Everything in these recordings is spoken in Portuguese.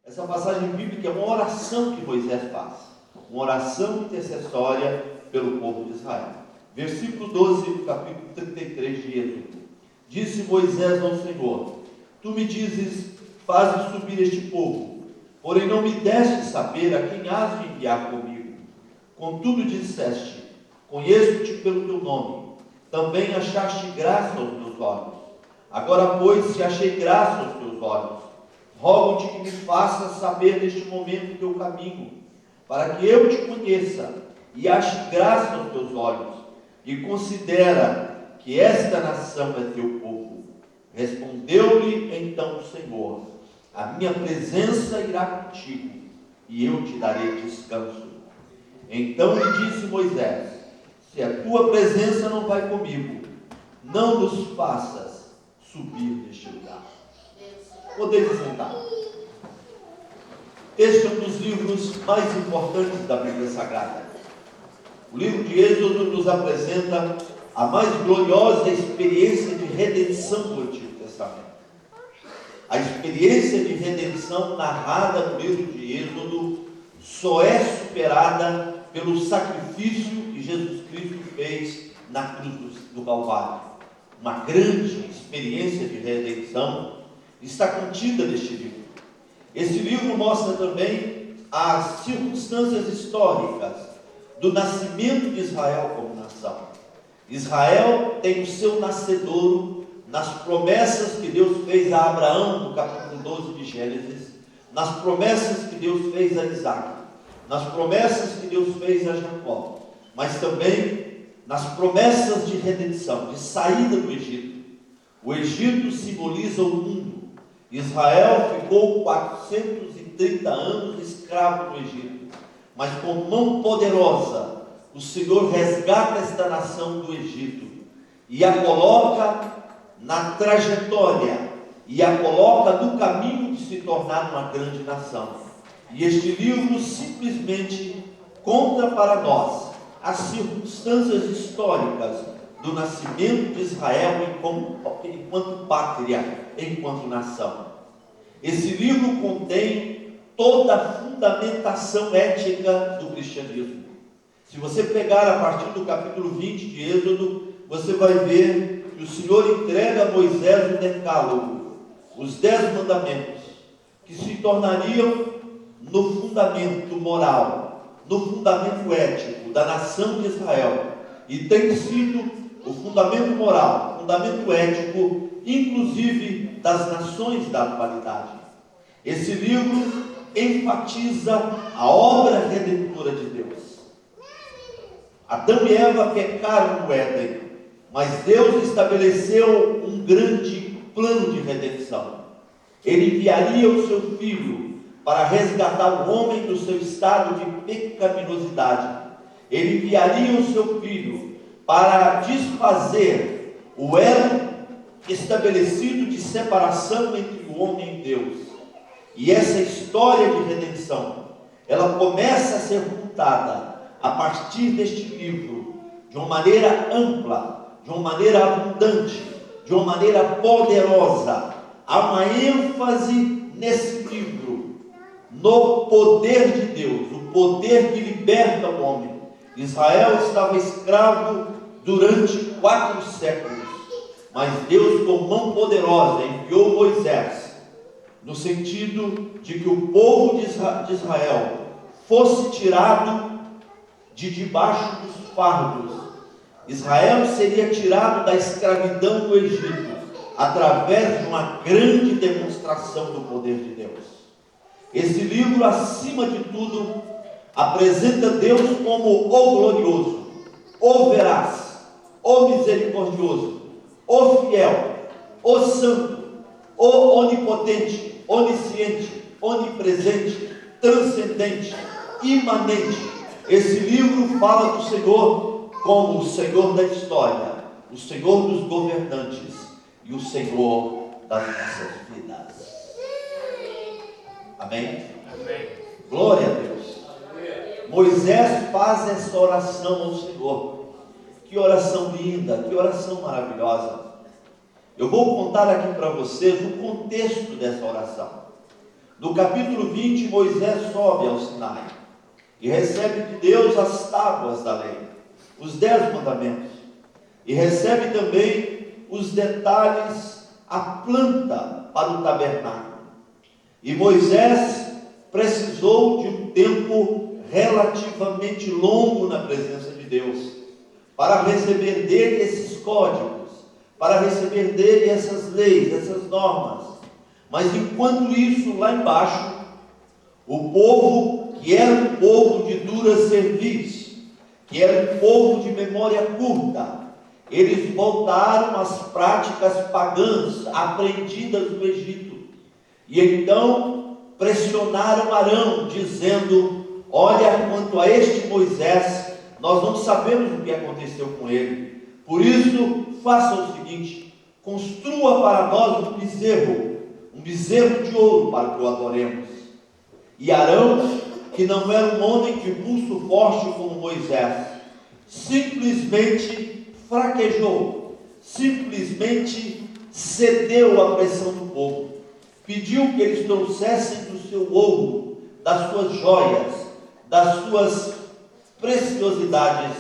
Essa passagem bíblica é uma oração que Moisés faz, uma oração intercessória pelo povo de Israel. Versículo 12, do capítulo 33 de Êxodo. Disse Moisés ao Senhor: Tu me dizes, faze subir este povo, porém não me deste saber a quem has de enviar comigo. Contudo disseste: Conheço-te pelo teu nome, também achaste graça aos meus olhos. Agora, pois, se achei graça aos teus olhos, rogo-te que me faças saber neste momento o teu caminho, para que eu te conheça e ache graça aos teus olhos, e considera que esta nação é teu povo. Respondeu-lhe então o Senhor: A minha presença irá contigo, e eu te darei descanso. Então lhe disse Moisés: Se a tua presença não vai comigo, não nos faças subir deste lugar. Podeis sentar. Este é um dos livros mais importantes da Bíblia Sagrada. O livro de Êxodo nos apresenta a mais gloriosa experiência de redenção do Antigo Testamento. A experiência de redenção narrada no livro de Êxodo só é superada pelo sacrifício que Jesus Cristo fez na cruz do Calvário. Uma grande experiência de redenção está contida neste livro. Esse livro mostra também as circunstâncias históricas do nascimento de Israel como nação. Israel tem o seu nascedouro nas promessas que Deus fez a Abraão, no capítulo 12 de Gênesis, nas promessas que Deus fez a Isaac, nas promessas que Deus fez a Jacó, mas também nas promessas de redenção, de saída do Egito. O Egito simboliza o mundo. Israel ficou 430 anos escravo no Egito, mas com mão poderosa o Senhor resgata esta nação do Egito e a coloca na trajetória e a coloca no caminho de se tornar uma grande nação. E este livro simplesmente conta para nós as circunstâncias históricas do nascimento de Israel enquanto pátria, enquanto nação. Esse livro contém toda a fundamentação ética do cristianismo. Se você pegar a partir do capítulo 20 de Êxodo, você vai ver que o Senhor entrega a Moisés o decálogo, os 10 mandamentos, que se tornariam no fundamento moral, no fundamento ético da nação de Israel, e tem sido o fundamento moral, o fundamento ético, inclusive das nações da atualidade. Esse livro enfatiza a obra redentora de Deus. Adão e Eva pecaram no Éden, mas Deus estabeleceu um grande plano de redenção. Ele enviaria o seu Filho para resgatar o homem do seu estado de pecaminosidade. Ele enviaria o seu Filho para desfazer o elo estabelecido de separação entre o homem e Deus. E essa história de redenção, ela começa a ser contada a partir deste livro, de uma maneira ampla, de uma maneira abundante, de uma maneira poderosa. Há uma ênfase nesse livro, no poder de Deus, o poder que liberta o homem. Israel estava escravo durante 4 séculos, mas Deus, com mão poderosa, enviou Moisés, no sentido de que o povo de Israel fosse tirado de debaixo dos fardos. Israel seria tirado da escravidão do Egito, através de uma grande demonstração do poder de Deus. Esse livro, acima de tudo, apresenta Deus como o glorioso, o veraz, o misericordioso, o fiel, o santo, o onipotente, onisciente, onipresente, transcendente, imanente. Esse livro fala do Senhor como o Senhor da história, o Senhor dos governantes e o Senhor das nossas vidas. Amém? Amém. Glória a Deus. Moisés faz essa oração ao Senhor. Que oração linda, que oração maravilhosa. Eu vou contar aqui para vocês o contexto dessa oração. No capítulo 20, Moisés sobe ao Sinai e recebe de Deus as tábuas da lei, os 10 mandamentos, e recebe também os detalhes, a planta para o tabernáculo. E Moisés precisou de um tempo relativamente longo na presença de Deus, para receber dele esses códigos, para receber dele essas leis, essas normas. Mas enquanto isso, lá embaixo, o povo, que era um povo de dura cerviz, que era um povo de memória curta, eles voltaram às práticas pagãs aprendidas no Egito. E então pressionaram Arão, dizendo: olha, quanto a este Moisés, nós não sabemos o que aconteceu com ele. Por isso, faça o seguinte: construa para nós um bezerro de ouro, para que o adoremos. E Arão, que não era um homem de pulso forte como Moisés, simplesmente fraquejou, simplesmente cedeu à pressão do povo, pediu que eles trouxessem do seu ouro, das suas joias, das suas preciosidades,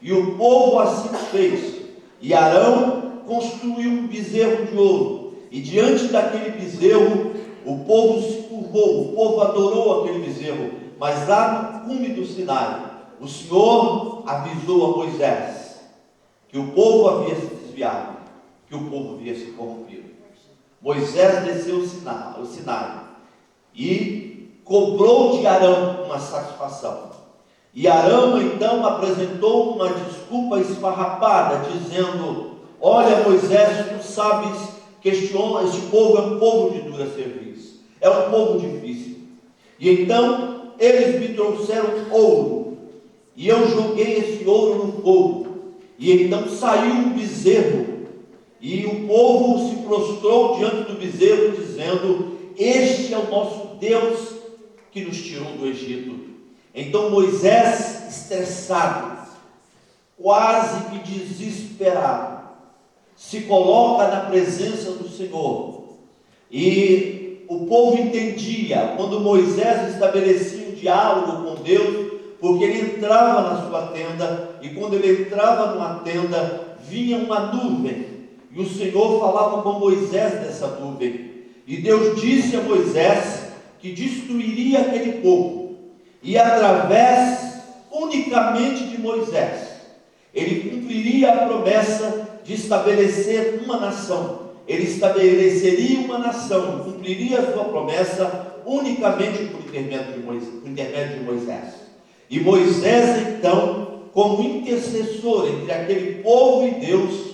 e o povo assim fez. E Arão construiu um bezerro de ouro, e diante daquele bezerro o povo se curvou, o povo adorou aquele bezerro. Mas lá no cume do Sinai, o Senhor avisou a Moisés que o povo havia se desviado, que o povo havia se corrompido. Moisés desceu o Sinai e cobrou de Arão uma satisfação. E Arão então apresentou uma desculpa esfarrapada, dizendo: olha, Moisés, tu sabes que este povo é um povo de dura cerviz, é um povo difícil. E então eles me trouxeram ouro, e eu joguei esse ouro no fogo, e então saiu um bezerro, e o povo se prostrou diante do bezerro, dizendo: este é o nosso Deus que nos tirou do Egito. Então Moisés, estressado, quase que desesperado, se coloca na presença do Senhor. E o povo entendia quando Moisés estabelecia um diálogo com Deus, porque ele entrava na sua tenda, e quando ele entrava numa tenda, vinha uma nuvem, e o Senhor falava com Moisés dessa nuvem. E Deus disse a Moisés que destruiria aquele povo, e através unicamente de Moisés, ele cumpriria a promessa de estabelecer uma nação. Ele estabeleceria uma nação, cumpriria a sua promessa unicamente por intermédio de Moisés. E Moisés, então, como intercessor entre aquele povo e Deus,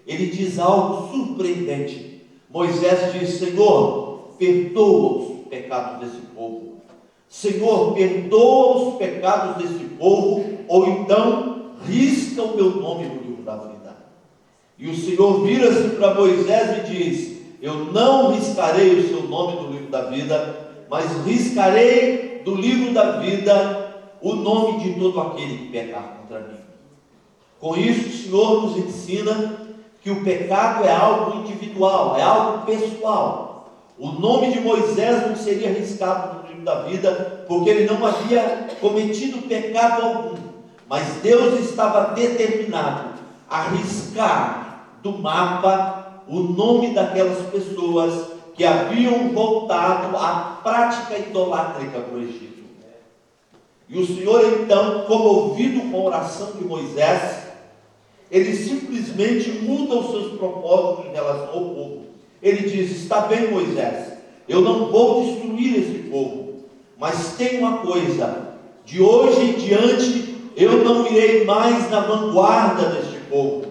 ele diz algo surpreendente. Moisés diz: Senhor, perdoa os pecados desse povo. Senhor, perdoa os pecados desse povo, ou então risca o meu nome no livro da vida. E o Senhor vira-se para Moisés e diz: eu não riscarei o seu nome do livro da vida, mas riscarei do livro da vida o nome de todo aquele que pecar contra mim. Com isso, o Senhor nos ensina que o pecado é algo individual, é algo pessoal. O nome de Moisés não seria riscado no livro da vida, porque ele não havia cometido pecado algum, mas Deus estava determinado a riscar do mapa o nome daquelas pessoas que haviam voltado à prática idolátrica do Egito. E o Senhor então, comovido com a oração de Moisés, ele simplesmente muda os seus propósitos em relação ao povo. Ele diz: está bem, Moisés, eu não vou destruir esse povo, mas tem uma coisa: de hoje em diante eu não irei mais na vanguarda deste povo,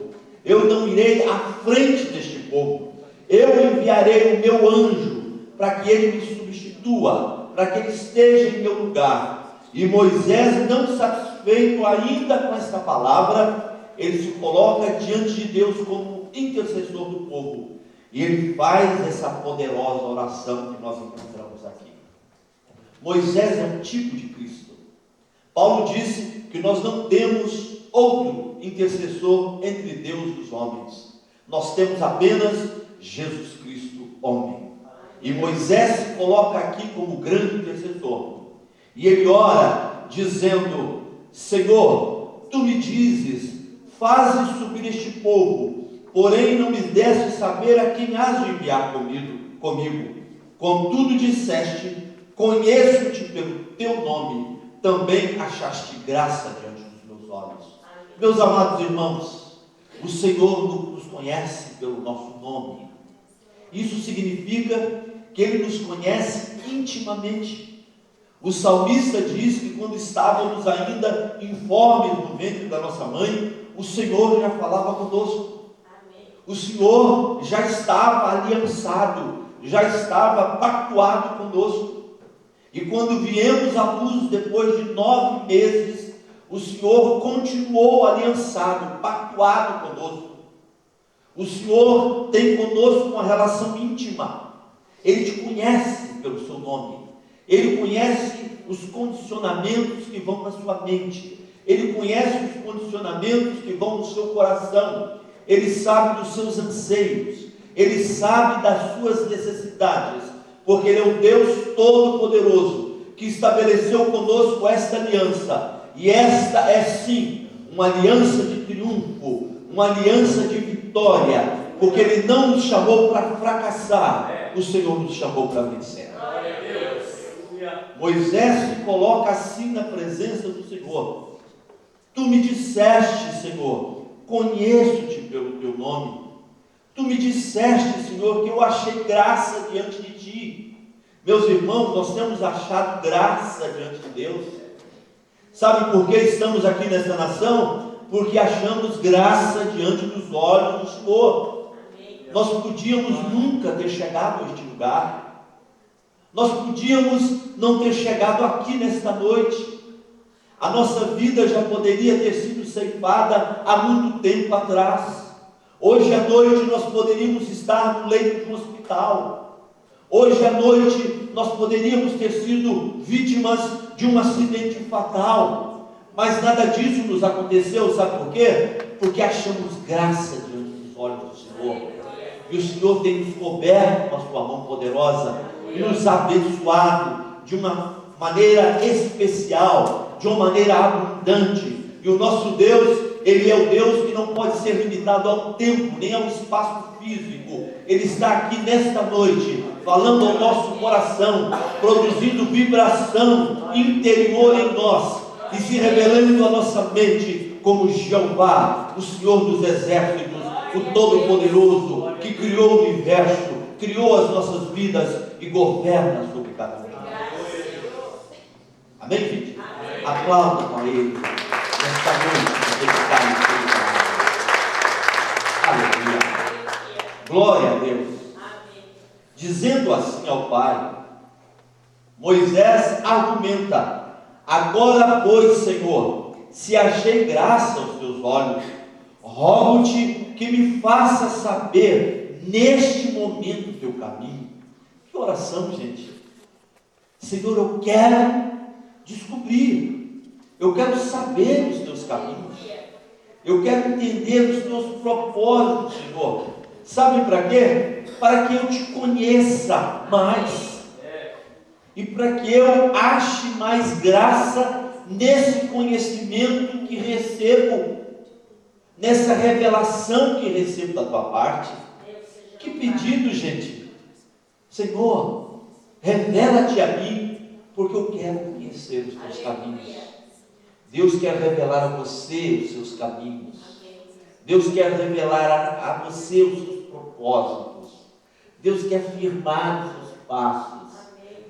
eu não irei à frente deste povo, eu enviarei o meu anjo para que ele me substitua, para que ele esteja em meu lugar. E Moisés, não satisfeito ainda com esta palavra, ele se coloca diante de Deus como intercessor do povo, e ele faz essa poderosa oração que nós encontramos aqui. Moisés é um tipo de Cristo. Paulo disse que nós não temos outro intercessor entre Deus e os homens, nós temos apenas Jesus Cristo, homem. E Moisés se coloca aqui como grande intercessor. E ele ora dizendo: Senhor, tu me dizes, fazes subir este povo, porém não me deste saber a quem has de enviar comigo. Contudo disseste, conheço-te pelo teu nome, também achaste graça diante dos meus olhos. Meus amados irmãos, o Senhor nos conhece pelo nosso nome. Isso significa que Ele nos conhece intimamente. O salmista diz que quando estávamos ainda informes no ventre da nossa mãe, o Senhor já falava conosco. O Senhor já estava aliançado, já estava pactuado conosco. E quando viemos à luz depois de 9 meses, o Senhor continuou aliançado, pactuado conosco. O Senhor tem conosco uma relação íntima. Ele te conhece pelo seu nome. Ele conhece os condicionamentos que vão na sua mente. Ele conhece os condicionamentos que vão no seu coração. Ele sabe dos seus anseios. Ele sabe das suas necessidades. Porque Ele é um Deus Todo-Poderoso, que estabeleceu conosco esta aliança. E esta é sim uma aliança de triunfo, uma aliança de vitória. Porque Ele não nos chamou para fracassar, o Senhor nos chamou para vencer. Moisés se coloca assim na presença do Senhor. Tu me disseste, Senhor, conheço-te pelo teu nome. Tu me disseste, Senhor, que eu achei graça diante de ti. Meus irmãos, nós temos achado graça diante de Deus. Sabe por que estamos aqui nesta nação? Porque achamos graça diante dos olhos do Senhor. Nós podíamos nunca ter chegado a este lugar. Nós podíamos não ter chegado aqui nesta noite. A nossa vida já poderia ter sido ceifada há muito tempo atrás. Hoje à noite nós poderíamos estar no leito de um hospital. Hoje à noite nós poderíamos ter sido vítimas de um acidente fatal. Mas nada disso nos aconteceu, sabe por quê? Porque achamos graça diante dos olhos do Senhor. E o Senhor tem nos coberto com a sua mão poderosa e nos abençoado de uma maneira especial, de uma maneira abundante. E o nosso Deus, Ele é o Deus que não pode ser limitado ao tempo, nem ao espaço físico. Ele está aqui nesta noite, falando ao nosso coração, produzindo vibração interior em nós, e se revelando à nossa mente como Jeová, o Senhor dos exércitos, o Todo-Poderoso, que criou o universo, criou as nossas vidas e governa sobre cada um de nós. Amém, gente? Amém. Aplaudam a Ele nesta noite. Aleluia. Glória a Deus. Dizendo assim ao Pai, Moisés argumenta: agora, pois, Senhor, se achei graça aos teus olhos, rogo-te que me faça saber neste momento o teu caminho. Que oração, gente. Senhor, eu quero descobrir, eu quero saber os teus caminhos, eu quero entender os teus propósitos, Senhor. Sabe para quê? Para que eu te conheça mais, e para que eu ache mais graça nesse conhecimento que recebo, nessa revelação que recebo da tua parte. Que pedido, gente. Senhor, revela-te a mim, porque eu quero conhecer os teus caminhos. Deus quer revelar a você os seus caminhos. Deus quer revelar a você os seus propósitos. Deus quer firmar os seus passos.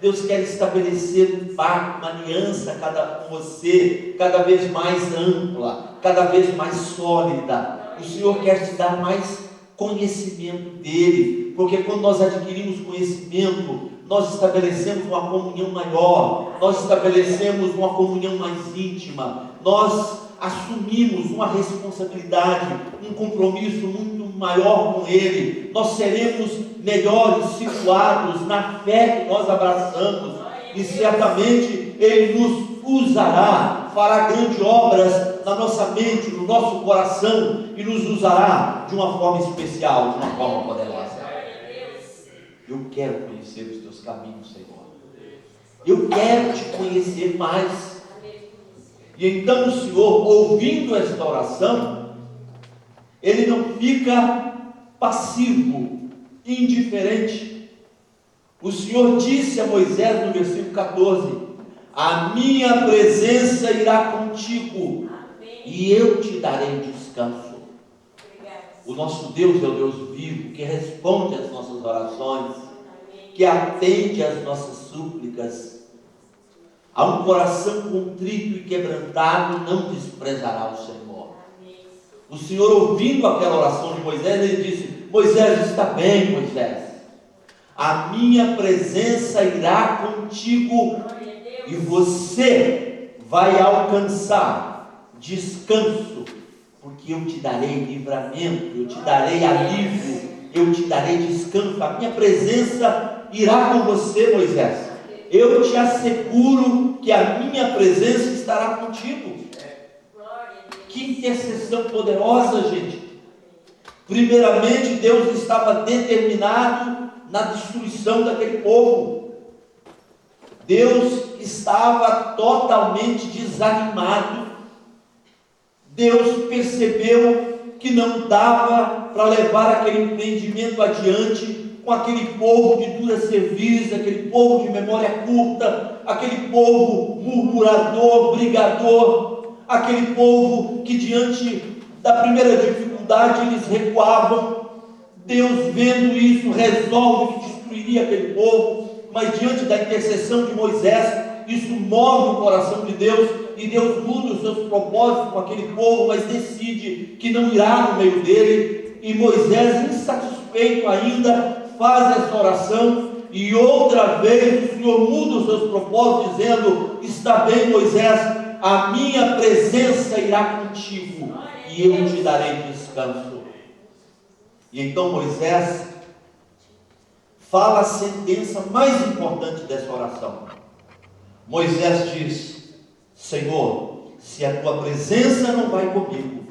Deus quer estabelecer um pacto, uma aliança com você, cada vez mais ampla, cada vez mais sólida. O Senhor quer te dar mais conhecimento dele, porque quando nós adquirimos conhecimento, nós estabelecemos uma comunhão maior, nós estabelecemos uma comunhão mais íntima, nós assumimos uma responsabilidade, um compromisso muito maior com ele, nós seremos melhores situados na fé que nós abraçamos, e certamente ele nos usará, fará grandes obras na nossa mente, no nosso coração, e nos usará de uma forma especial, de uma forma poderosa. Eu quero conhecer os teus caminhos, Senhor. Eu quero te conhecer mais. E então o Senhor, ouvindo esta oração, Ele não fica passivo, indiferente. O Senhor disse a Moisés no versículo 14: a minha presença irá contigo, e eu te darei descanso. O nosso Deus é o Deus vivo, que responde às nossas orações, que atende às nossas súplicas. A um coração contrito e quebrantado não desprezará o Senhor. O Senhor, ouvindo aquela oração de Moisés, Ele disse: Moisés, está bem, Moisés, a minha presença irá contigo e você vai alcançar descanso, porque eu te darei livramento, eu te darei alívio, eu te darei descanso. A minha presença irá com você, Moisés. Eu te asseguro que a minha presença estará contigo. Que intercessão poderosa, gente. Primeiramente, Deus estava determinado na destruição daquele povo. Deus estava totalmente desanimado. Deus percebeu que não dava para levar aquele empreendimento adiante com aquele povo de dura cerviz, aquele povo de memória curta, aquele povo murmurador, brigador, aquele povo que diante da primeira dificuldade eles recuavam. Deus, vendo isso, resolve que destruiria aquele povo, mas diante da intercessão de Moisés, isso move o coração de Deus, e Deus muda os seus propósitos com aquele povo, mas decide que não irá no meio dele. E Moisés, insatisfeito ainda, faz essa oração, e outra vez o Senhor muda os seus propósitos, dizendo: está bem, Moisés, a minha presença irá contigo, e eu te darei descanso. E então Moisés fala a sentença mais importante dessa oração. Moisés diz: Senhor, se a tua presença não vai comigo,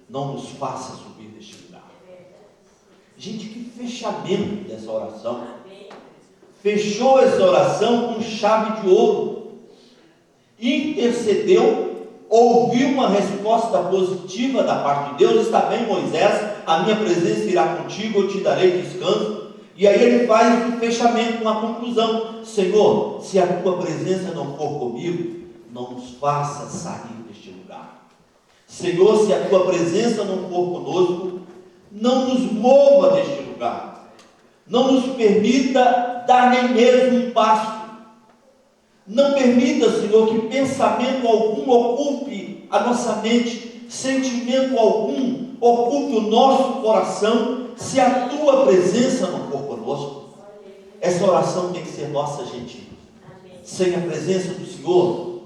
não nos faça subir deste lugar. Gente, que fechamento dessa oração. Fechou essa oração com chave de ouro. Intercedeu, ouviu uma resposta positiva da parte de Deus: está bem, Moisés, a minha presença irá contigo, eu te darei descanso. E aí ele faz um fechamento, uma conclusão: Senhor, se a tua presença não for comigo, não nos faça sair deste lugar. Senhor, se a tua presença não for conosco, não nos mova deste lugar. Não nos permita dar nem mesmo um passo. Não permita, Senhor, que pensamento algum ocupe a nossa mente, sentimento algum ocupe o nosso coração, se a tua presença não for conosco. Essa oração tem que ser nossa, gente. Sem a presença do Senhor,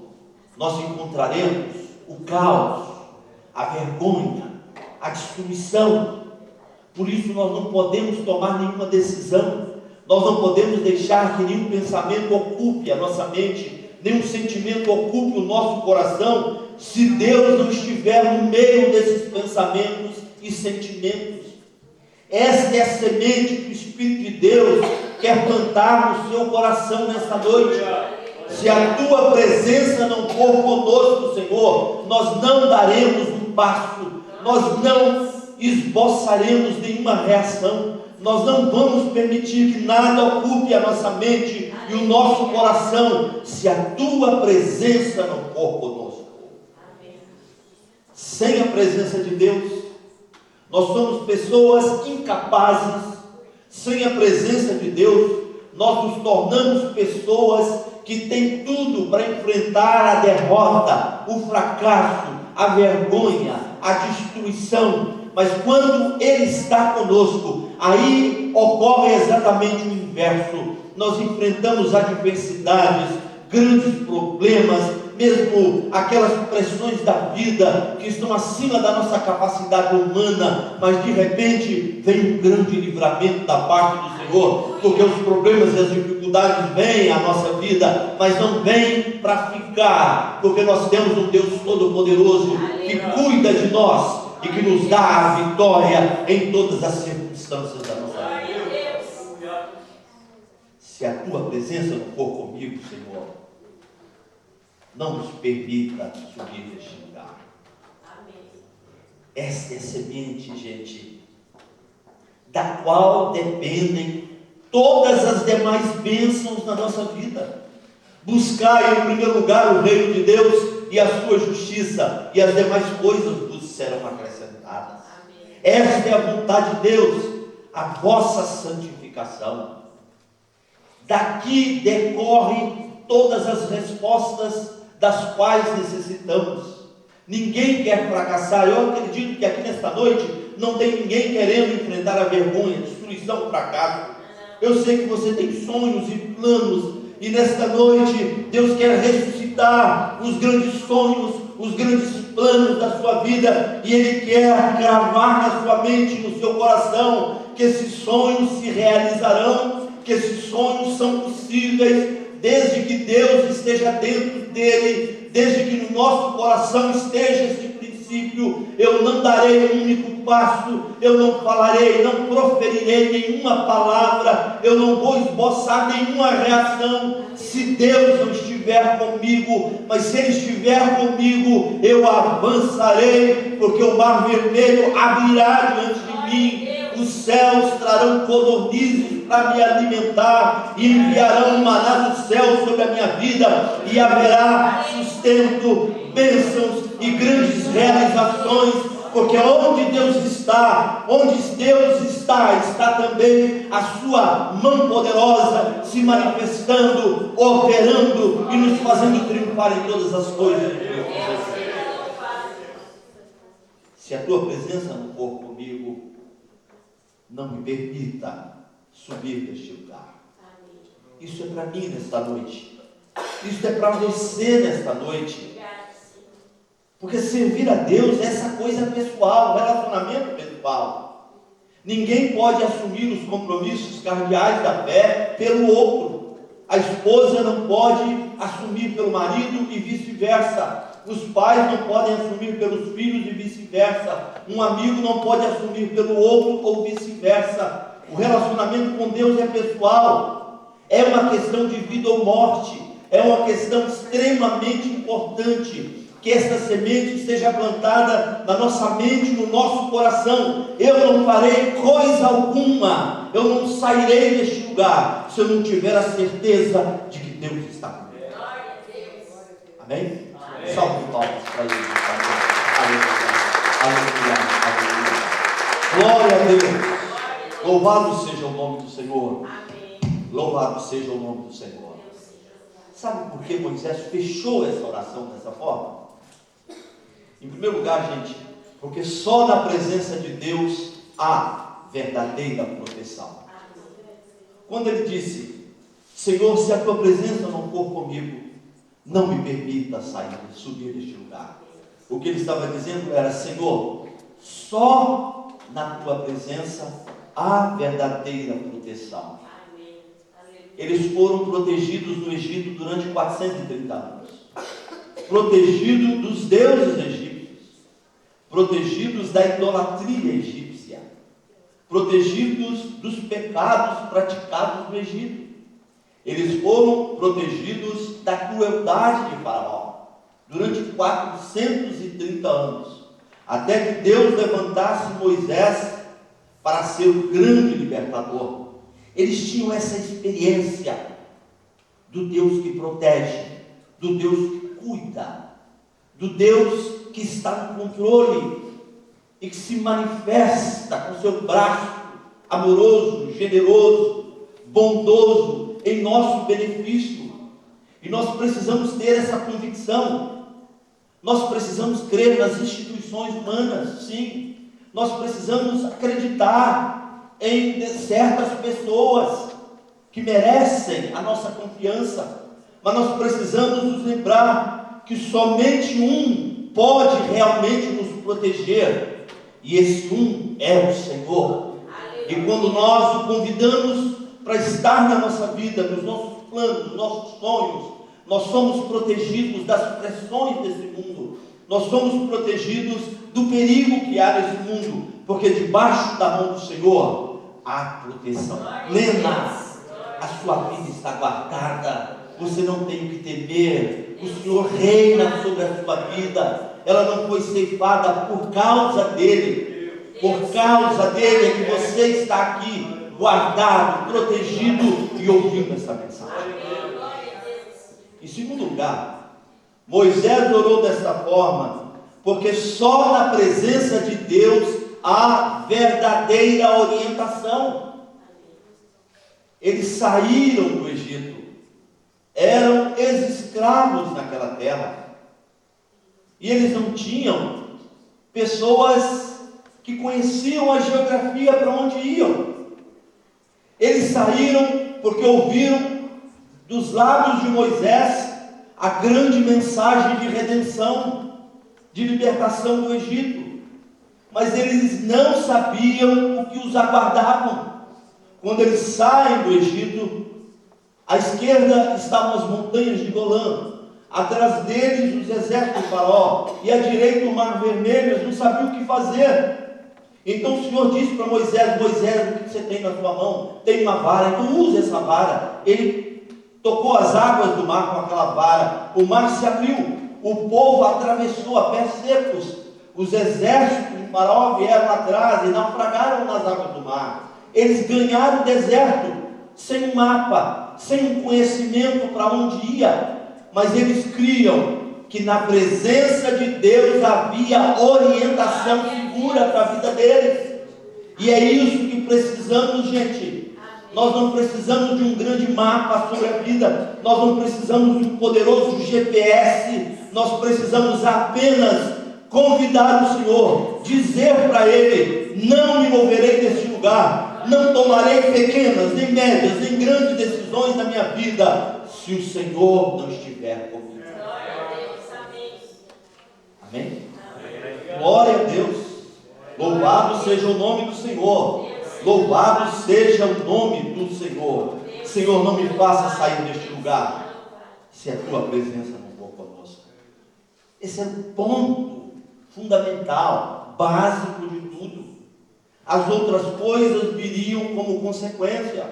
nós encontraremos o caos, a vergonha, a destruição. Por isso nós não podemos tomar nenhuma decisão, nós não podemos deixar que nenhum pensamento ocupe a nossa mente, nenhum sentimento ocupe o nosso coração, se Deus não estiver no meio desses pensamentos e sentimentos. Esta é a semente que o Espírito de Deus quer plantar no seu coração nesta noite. Se a tua presença não for conosco, Senhor, nós não daremos um passo, nós não esboçaremos nenhuma reação, nós não vamos permitir que nada ocupe a nossa mente e o nosso coração, se a tua presença não for conosco. Sem a presença de Deus, nós somos pessoas incapazes. Sem a presença de Deus, nós nos tornamos pessoas que têm tudo para enfrentar a derrota, o fracasso, a vergonha, a destruição. Mas quando Ele está conosco, aí ocorre exatamente o inverso. Nós enfrentamos adversidades, grandes problemas, mesmo aquelas pressões da vida que estão acima da nossa capacidade humana, mas de repente vem um grande livramento da parte do Senhor, porque os problemas e as dificuldades vêm à nossa vida, mas não vêm para ficar, porque nós temos um Deus Todo-Poderoso que cuida de nós e que nos dá a vitória em todas as circunstâncias da nossa vida. Se a tua presença não for comigo, Senhor, não nos permita subir deste lugar. Amém. Esta é a semente, gente, da qual dependem todas as demais bênçãos na nossa vida. Buscai em primeiro lugar o reino de Deus e a sua justiça, e as demais coisas vos serão acrescentadas. Amém. Esta é a vontade de Deus, a vossa santificação. Daqui decorrem todas as respostas das quais necessitamos. Ninguém quer fracassar. Eu acredito que aqui nesta noite não tem ninguém querendo enfrentar a vergonha, a destruição, o fracasso. Eu sei que você tem sonhos e planos, e nesta noite Deus quer ressuscitar os grandes sonhos, os grandes planos da sua vida, e Ele quer gravar na sua mente, no seu coração, que esses sonhos se realizarão, que esses sonhos são possíveis, desde que Deus esteja dentro dele, desde que no nosso coração esteja este princípio. Eu não darei um único passo, eu não falarei, não proferirei nenhuma palavra, eu não vou esboçar nenhuma reação, se Deus não estiver comigo. Mas se Ele estiver comigo, eu avançarei, porque o mar vermelho abrirá diante de mim, os céus trarão codornizes para me alimentar, e enviarão maná do céu sobre a minha vida, e haverá sustento, bênçãos e grandes realizações, porque onde Deus está, está também a sua mão poderosa se manifestando, operando e nos fazendo triunfar em todas as coisas. Se a tua presença não for comigo, não me permita subir deste lugar. Isso é para mim nesta noite. Isso é para você nesta noite. Porque servir a Deus é essa coisa pessoal, relacionamento pessoal. Ninguém pode assumir os compromissos cardeais da fé pelo outro. A esposa não pode assumir pelo marido e vice-versa. Os pais não podem assumir pelos filhos e vice-versa. Um amigo não pode assumir pelo outro ou vice-versa. O relacionamento com Deus é pessoal. É uma questão de vida ou morte. É uma questão extremamente importante. Que esta semente seja plantada na nossa mente, no nosso coração. Eu não farei coisa alguma, eu não sairei deste lugar, se eu não tiver a certeza de que Deus está comigo. Amém? Salve palmas para Ele. Aleluia, aleluia, aleluia. Glória a Deus. Louvado seja o nome do Senhor. Louvado seja o nome do Senhor. Sabe por que Moisés fechou essa oração dessa forma? Em primeiro lugar, gente, porque só na presença de Deus há verdadeira proteção. Quando ele disse: Senhor, se a tua presença não for comigo, não me permita subir deste lugar. O que ele estava dizendo era: Senhor, só na tua presença há verdadeira proteção. Eles foram protegidos no Egito durante 430 anos. Protegidos dos deuses egípcios, protegidos da idolatria egípcia, protegidos dos pecados praticados no Egito. Eles foram protegidos da crueldade de Faraó durante 430 anos, até que Deus levantasse Moisés para ser o grande libertador. Eles tinham essa experiência do Deus que protege, do Deus que cuida, do Deus que está no controle e que se manifesta com seu braço amoroso, generoso, bondoso em nosso benefício. E nós precisamos ter essa convicção. Nós precisamos crer nas instituições humanas, sim. Nós precisamos acreditar em certas pessoas que merecem a nossa confiança. Mas nós precisamos nos lembrar que somente um pode realmente nos proteger, e esse um é o Senhor. E quando nós o convidamos para estar na nossa vida, nos nossos planos, nos nossos sonhos, nós somos protegidos das pressões desse mundo, nós somos protegidos do perigo que há nesse mundo, porque debaixo da mão do Senhor há proteção plena. A sua vida está guardada. Você não tem o que temer. O Senhor reina sobre a sua vida. Ela não foi ceifada por causa dele. Por causa dele é que você está aqui, guardado, protegido e ouvindo essa mensagem. Em segundo lugar, Moisés orou desta forma, porque só na presença de Deus há verdadeira orientação. Eles saíram do Egito, eram ex-escravos naquela terra, e eles não tinham pessoas que conheciam a geografia para onde iam. Eles saíram porque ouviram dos lábios de Moisés a grande mensagem de redenção, de libertação do Egito, mas eles não sabiam o que os aguardavam. Quando eles saem do Egito, à esquerda estavam as montanhas de Golã, atrás deles os exércitos de Faraó, e à direita o Mar Vermelho. Eles não sabiam o que fazer. Então o Senhor disse para Moisés: Moisés, o que você tem na sua mão? Tem uma vara, então use essa vara. Ele tocou as águas do mar com aquela vara, o mar se abriu, o povo atravessou a pés secos. Os exércitos de Faraó vieram atrás e naufragaram nas águas do mar. Eles ganharam o deserto, sem um mapa, sem um conhecimento para onde ia, mas eles criam que na presença de Deus havia orientação segura para a vida deles. E é isso que precisamos, gente. Nós não precisamos de um grande mapa sobre a vida, nós não precisamos de um poderoso GPS, nós precisamos apenas convidar o Senhor, dizer para Ele: não me moverei deste lugar, não tomarei pequenas, nem médias, nem grandes decisões na minha vida, se o Senhor não estiver comigo. Amém? Glória a Deus. Louvado seja o nome do Senhor. Louvado seja o nome do Senhor. Senhor, não me faça sair deste lugar se a tua presença não for conosco. Esse é o ponto fundamental, básico de tudo. As outras coisas viriam como consequência.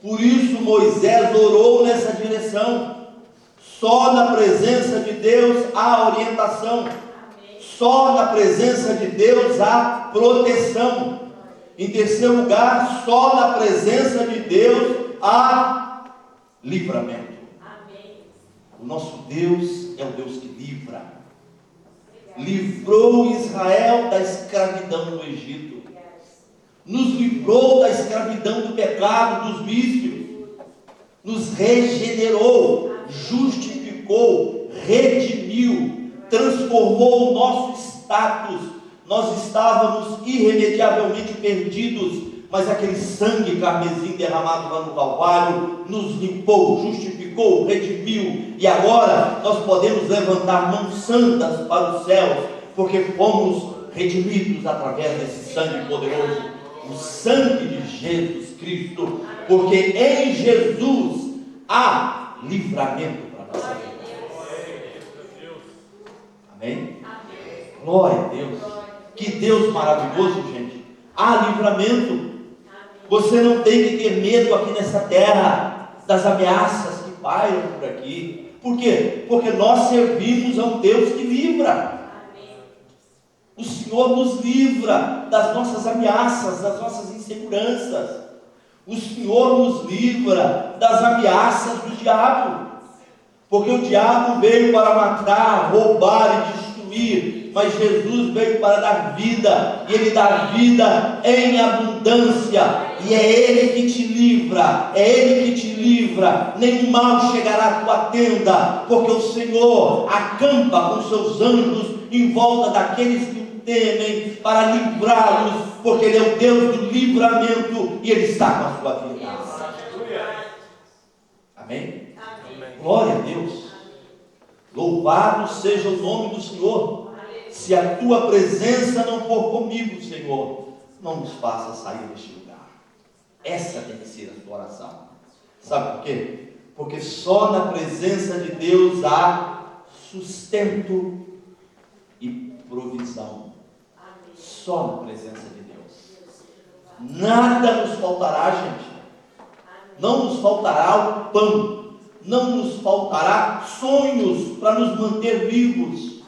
Por isso Moisés orou nessa direção. Só na presença de Deus há orientação. Só na presença de Deus há proteção. Em terceiro lugar, só na presença de Deus há livramento. O nosso Deus é o Deus que livra. Livrou Israel da escravidão no Egito. Nos livrou da escravidão do pecado, dos vícios. Nos regenerou, justificou, redimiu, transformou o nosso status. Nós estávamos irremediavelmente perdidos, mas aquele sangue carmesim derramado lá no Calvário nos limpou, justificou, redimiu, e agora nós podemos levantar mãos santas para os céus, porque fomos redimidos através desse sangue poderoso, o sangue de Jesus Cristo, porque em Jesus há livramento para a nossa vida. Amém? Glória a Deus. Que Deus maravilhoso, gente. Há livramento. Você não tem que ter medo aqui nessa terra das ameaças que pairam por aqui. Por quê? Porque nós servimos a um Deus que livra. O Senhor nos livra das nossas ameaças, das nossas inseguranças. O Senhor nos livra das ameaças do diabo. Porque o diabo veio para matar, roubar e destruir, mas Jesus veio para dar vida, e Ele dá vida em abundância, e é Ele que te livra, é Ele que te livra. Nenhum mal chegará à tua tenda, porque o Senhor acampa com seus anjos em volta daqueles que o temem, para livrá-los, porque Ele é o Deus do livramento, e Ele está com a sua vida. Amém? Glória a Deus. Louvado seja o nome do Senhor. Se a tua presença não for comigo, Senhor, não nos faça sair deste lugar. Essa tem que ser a tua oração. Sabe por quê? Porque só na presença de Deus há sustento e provisão. Só na presença de Deus. Nada nos faltará, gente. não nos faltará o pão, não nos faltará sonhos para nos manter vivos,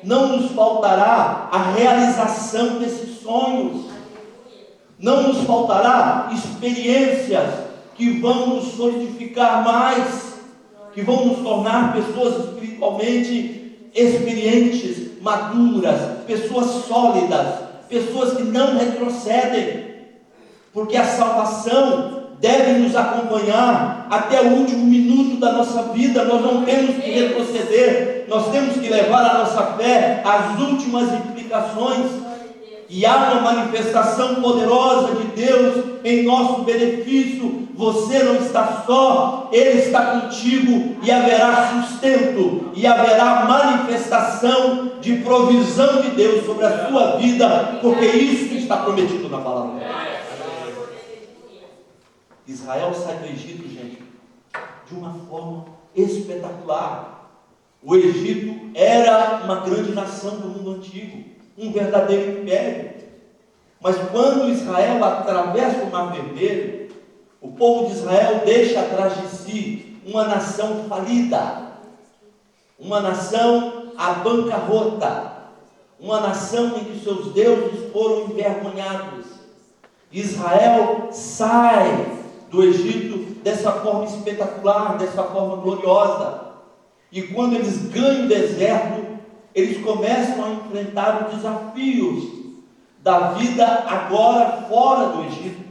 não nos faltará a realização desses sonhos, não nos faltará experiências que vão nos solidificar mais, que vão nos tornar pessoas espiritualmente experientes, maduras, pessoas sólidas, pessoas que não retrocedem, porque a salvação deve nos acompanhar até o último minuto da nossa vida. Nós não temos que retroceder, nós temos que levar a nossa fé às últimas implicações, e há uma manifestação poderosa de Deus em nosso benefício. Você não está só, Ele está contigo, e haverá sustento, e haverá manifestação de provisão de Deus sobre a sua vida, porque isso está prometido na palavra. Israel sai do Egito, gente, de uma forma espetacular. O Egito era uma grande nação do mundo antigo, um verdadeiro império. Mas quando Israel atravessa o Mar Vermelho, o povo de Israel deixa atrás de si uma nação falida, uma nação à bancarrota, uma nação em que seus deuses foram envergonhados. Israel sai do Egito dessa forma espetacular, dessa forma gloriosa. E quando eles ganham o deserto, eles começam a enfrentar os desafios da vida agora fora do Egito.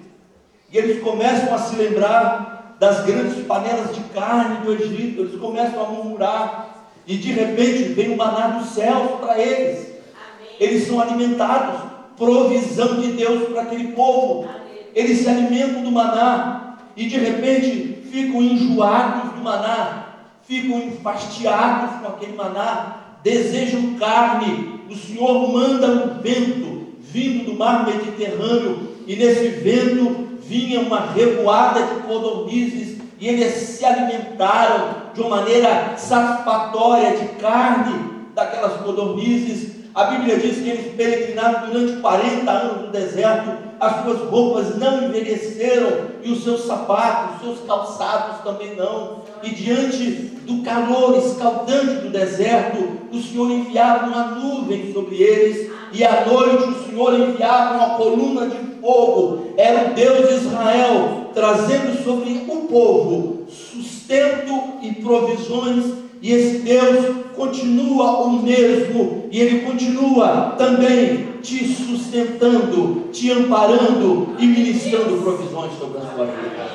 E eles começam a se lembrar das grandes panelas de carne do Egito. Eles começam a murmurar, e de repente vem o maná dos céus para eles. Amém. Eles são alimentados, provisão de Deus para aquele povo. Amém. Eles se alimentam do maná, e de repente ficam enjoados do maná, ficam enfastiados com aquele maná, desejam carne. O Senhor manda um vento vindo do mar Mediterrâneo, e nesse vento vinha uma revoada de codornizes, e eles se alimentaram de uma maneira satisfatória de carne daquelas codornizes. A Bíblia diz que eles peregrinaram durante 40 anos no deserto, as suas roupas não envelheceram, e os seus sapatos, os seus calçados também não. E diante do calor escaldante do deserto, o Senhor enviava uma nuvem sobre eles, e à noite o Senhor enviava uma coluna de fogo. Era o Deus de Israel trazendo sobre o povo sustento e provisões, e esse Deus continua o mesmo, e Ele continua também te sustentando, te amparando e ministrando provisões sobre a sua vida.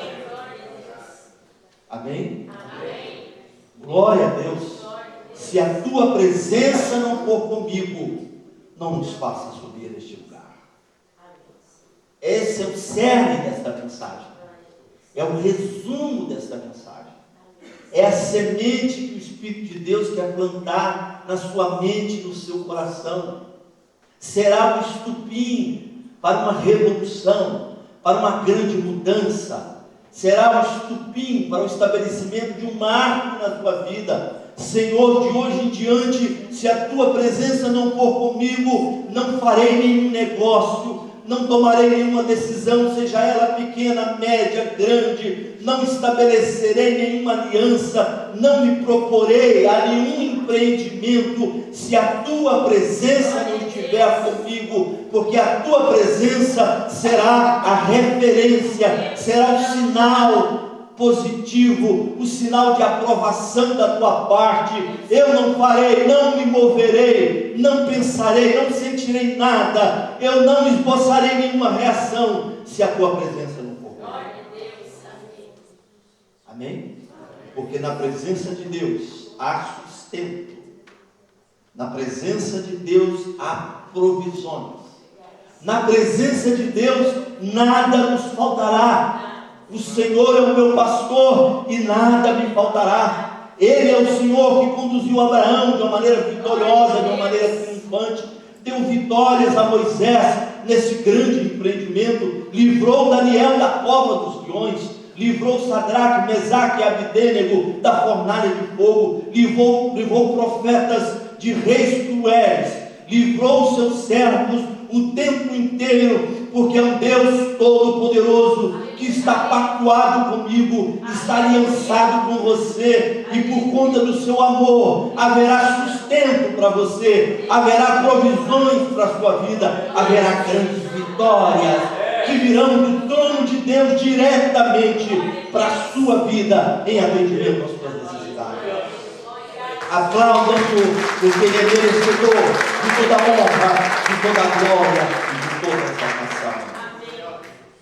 Amém? Amém. Glória a Deus. Se a tua presença não for comigo, não nos faça subir deste lugar. Esse é o cerne desta mensagem, é o resumo desta mensagem, é a semente que o Espírito de Deus quer plantar na sua mente, no seu coração. Será o estupim para uma revolução, para uma grande mudança. Será o estupim para o estabelecimento de um marco na tua vida. Senhor, de hoje em diante, se a tua presença não for comigo, não farei nenhum negócio, não tomarei nenhuma decisão, seja ela pequena, média, grande, não estabelecerei nenhuma aliança, não me proporei a nenhum empreendimento, se a tua presença não estiver comigo, porque a tua presença será a referência, será o sinal positivo, o sinal de aprovação da tua parte. Eu não farei, não me moverei, não pensarei, não sentirei nada, eu não esboçarei nenhuma reação, se a tua presença não for comigo. Amém? Porque na presença de Deus há sustento, na presença de Deus há provisões, na presença de Deus nada nos faltará. O Senhor é o meu pastor e nada me faltará. Ele é o Senhor que conduziu Abraão de uma maneira vitoriosa, de uma maneira triunfante, deu vitórias a Moisés nesse grande empreendimento, livrou Daniel da cova dos leões, livrou Sadraque, Mesaque e Abidênego da fornalha de fogo, livrou profetas de reis cruéis, livrou seus servos o tempo inteiro, porque é um Deus todo-poderoso que está pactuado comigo, está aliançado com você, e por conta do seu amor, haverá sustento para você, haverá provisões para a sua vida, haverá grandes vitórias que virão do trono de Deus diretamente para a sua vida, em atendimento às suas necessidades. Aplaudam porque Ele é merecedor de toda a honra, de toda a glória e de toda a exaltação.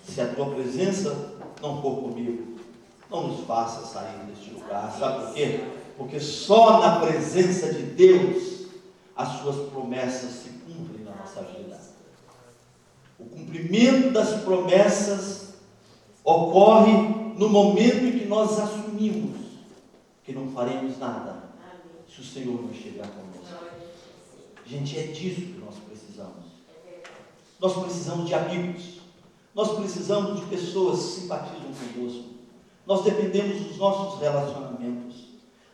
Se a tua presença não for comigo, não nos faça sair deste lugar. Sabe por quê? Porque só na presença de Deus as suas promessas se cumprem na nossa vida. O cumprimento das promessas ocorre no momento em que nós assumimos que não faremos nada se o Senhor não estiver conosco. Gente, é disso que nós precisamos. Nós precisamos de amigos. Nós precisamos de pessoas que simpatizam conosco. Nós dependemos dos nossos relacionamentos.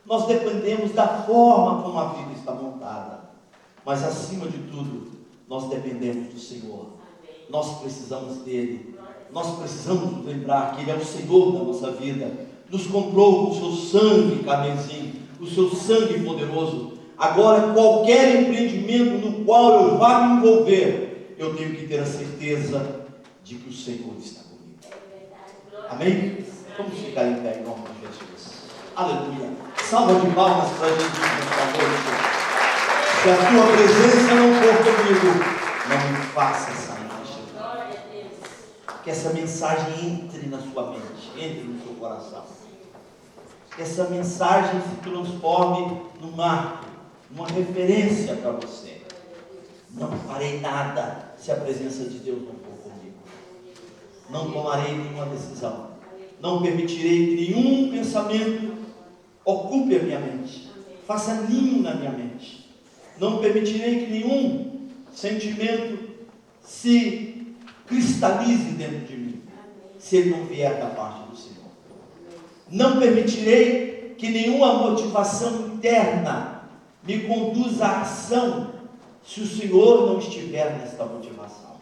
Nós dependemos da forma como a vida está montada. Mas acima de tudo, nós dependemos do Senhor. Nós precisamos dele. Nós precisamos lembrar que Ele é o Senhor da nossa vida. Nos comprou com o seu sangue carmesim, o seu sangue poderoso. Agora, qualquer empreendimento no qual eu vá me envolver, eu tenho que ter a certeza de que o Senhor está comigo. Amém? Vamos ficar em pé em nome de Jesus. Aleluia. Salva de palmas para Jesus nesta noite. Se a tua presença não for comigo, não me faça sair deste lugar. Que essa mensagem entre na sua mente, entre no seu coração. Que essa mensagem se transforme num marco, numa referência para você. Não farei nada se a presença de Deus não for comigo. Não tomarei nenhuma decisão. Não permitirei que nenhum pensamento ocupe a minha mente, faça ninho na minha mente. Não permitirei que nenhum sentimento se cristalize dentro de mim, se ele não vier da parte do Senhor. Não permitirei que nenhuma motivação interna me conduza à ação, se o Senhor não estiver nesta motivação.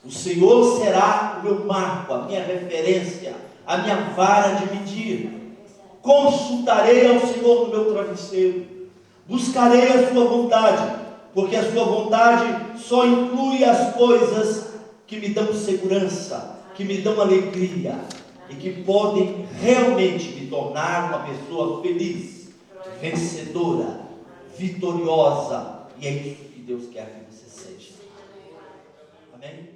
O Senhor será o meu marco, a minha referência, a minha vara de medir. Consultarei ao Senhor no meu travesseiro, buscarei a sua vontade, porque a sua vontade só inclui as coisas que me dão segurança, que me dão alegria e que podem realmente me tornar uma pessoa feliz, vencedora, vitoriosa. E é isso que Deus quer que você seja. Amém?